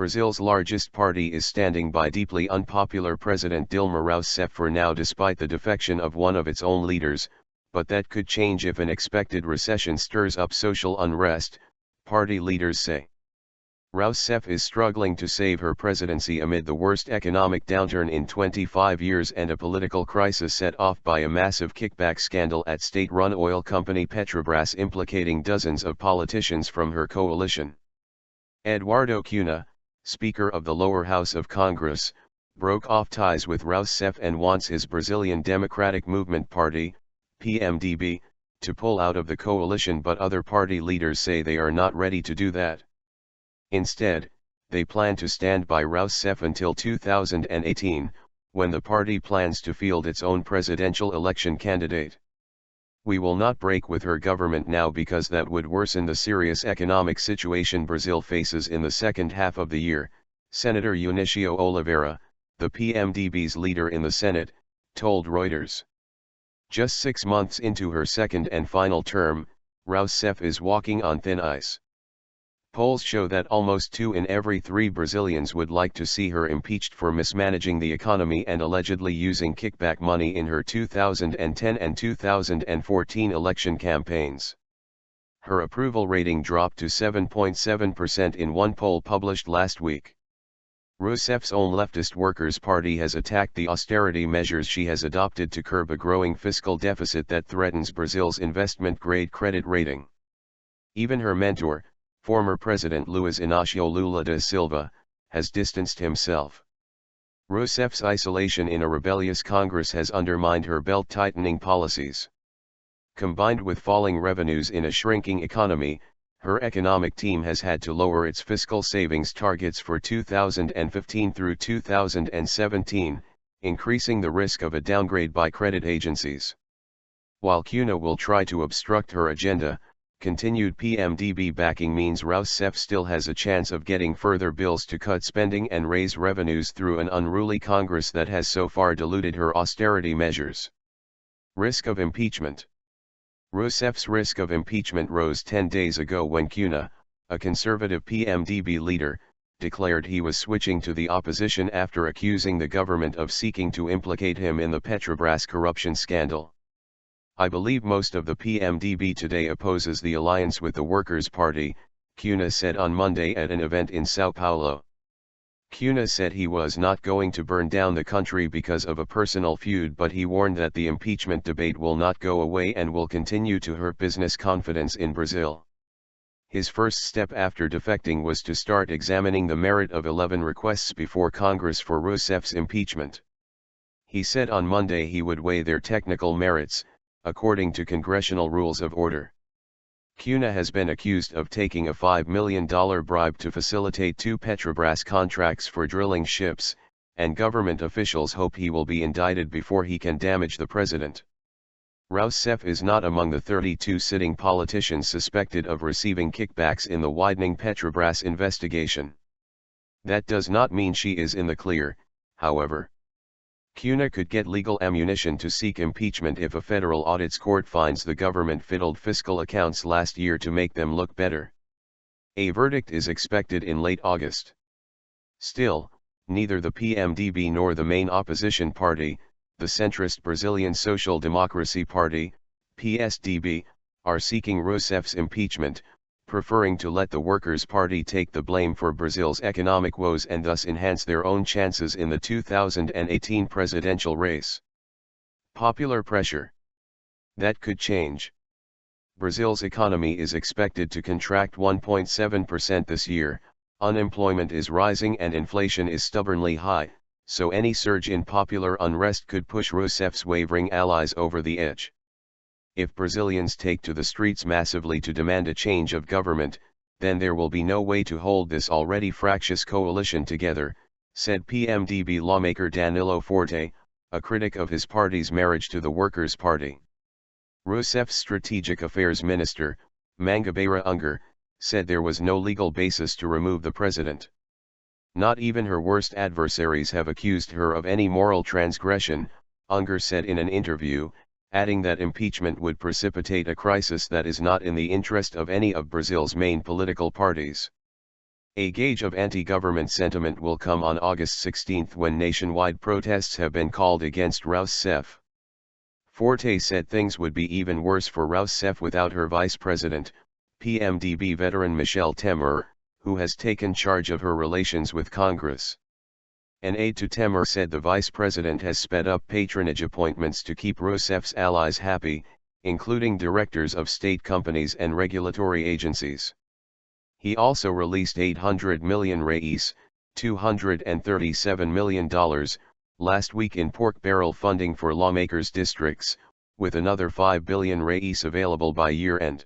Brazil's largest party is standing by deeply unpopular President Dilma Rousseff for now despite the defection of one of its own leaders, but that could change if an expected recession stirs up social unrest, party leaders say. Rousseff is struggling to save her presidency amid the worst economic downturn in 25 years and a political crisis set off by a massive kickback scandal at state-run oil company Petrobras implicating dozens of politicians from her coalition. Eduardo Cunha, Speaker of the lower house of Congress, broke off ties with Rousseff and wants his Brazilian Democratic Movement Party, PMDB, to pull out of the coalition, but other party leaders say they are not ready to do that. Instead, they plan to stand by Rousseff until 2018, when the party plans to field its own presidential election candidate. We will not break with her government now because that would worsen the serious economic situation Brazil faces in the second half of the year, Senator Eunicio Oliveira, the PMDB's leader in the Senate, told Reuters. Just 6 months into her second and final term, Rousseff is walking on thin ice. Polls show that almost 2 in every 3 Brazilians would like to see her impeached for mismanaging the economy and allegedly using kickback money in her 2010 and 2014 election campaigns. Her approval rating dropped to 7.7% in one poll published last week. Rousseff's own leftist Workers' Party has attacked the austerity measures she has adopted to curb a growing fiscal deficit that threatens Brazil's investment-grade credit rating. Even her mentor, former President Luiz Inácio Lula da Silva, has distanced himself. Rousseff's isolation in a rebellious Congress has undermined her belt-tightening policies. Combined with falling revenues in a shrinking economy, her economic team has had to lower its fiscal savings targets for 2015 through 2017, increasing the risk of a downgrade by credit agencies. While Cunha will try to obstruct her agenda, continued PMDB backing means Rousseff still has a chance of getting further bills to cut spending and raise revenues through an unruly Congress that has so far diluted her austerity measures. Risk of impeachment. Rousseff's risk of impeachment rose 10 days ago when Cunha, a conservative PMDB leader, declared he was switching to the opposition after accusing the government of seeking to implicate him in the Petrobras corruption scandal. I believe most of the PMDB today opposes the alliance with the Workers' Party, Cunha said on Monday at an event in São Paulo. Cunha said he was not going to burn down the country because of a personal feud, but he warned that the impeachment debate will not go away and will continue to hurt business confidence in Brazil. His first step after defecting was to start examining the merit of 11 requests before Congress for Rousseff's impeachment. He said on Monday he would weigh their technical merits, according to congressional rules of order. Cunha has been accused of taking a $5 million bribe to facilitate 2 Petrobras contracts for drilling ships, and government officials hope he will be indicted before he can damage the president. Rousseff is not among the 32 sitting politicians suspected of receiving kickbacks in the widening Petrobras investigation. That does not mean she is in the clear, however. Cunha could get legal ammunition to seek impeachment if a federal audits court finds the government fiddled fiscal accounts last year to make them look better. A verdict is expected in late August. Still, neither the PMDB nor the main opposition party, the centrist Brazilian Social Democracy Party, PSDB, are seeking Rousseff's impeachment, preferring to let the Workers' Party take the blame for Brazil's economic woes and thus enhance their own chances in the 2018 presidential race. Popular pressure. That could change. Brazil's economy is expected to contract 1.7% this year, unemployment is rising and inflation is stubbornly high, so any surge in popular unrest could push Rousseff's wavering allies over the edge. If Brazilians take to the streets massively to demand a change of government, then there will be no way to hold this already fractious coalition together, said PMDB lawmaker Danilo Forte, a critic of his party's marriage to the Workers' Party. Rousseff's strategic affairs minister, Mangabeira Unger, said there was no legal basis to remove the president. Not even her worst adversaries have accused her of any moral transgression, Unger said in an interview, adding that impeachment would precipitate a crisis that is not in the interest of any of Brazil's main political parties. A gauge of anti-government sentiment will come on August 16 when nationwide protests have been called against Rousseff. Forte said things would be even worse for Rousseff without her vice president, PMDB veteran Michel Temer, who has taken charge of her relations with Congress. An aide to Temer said the vice president has sped up patronage appointments to keep Rousseff's allies happy, including directors of state companies and regulatory agencies. He also released 800 million reais, $237 million, last week in pork barrel funding for lawmakers' districts, with another 5 billion reais available by year-end.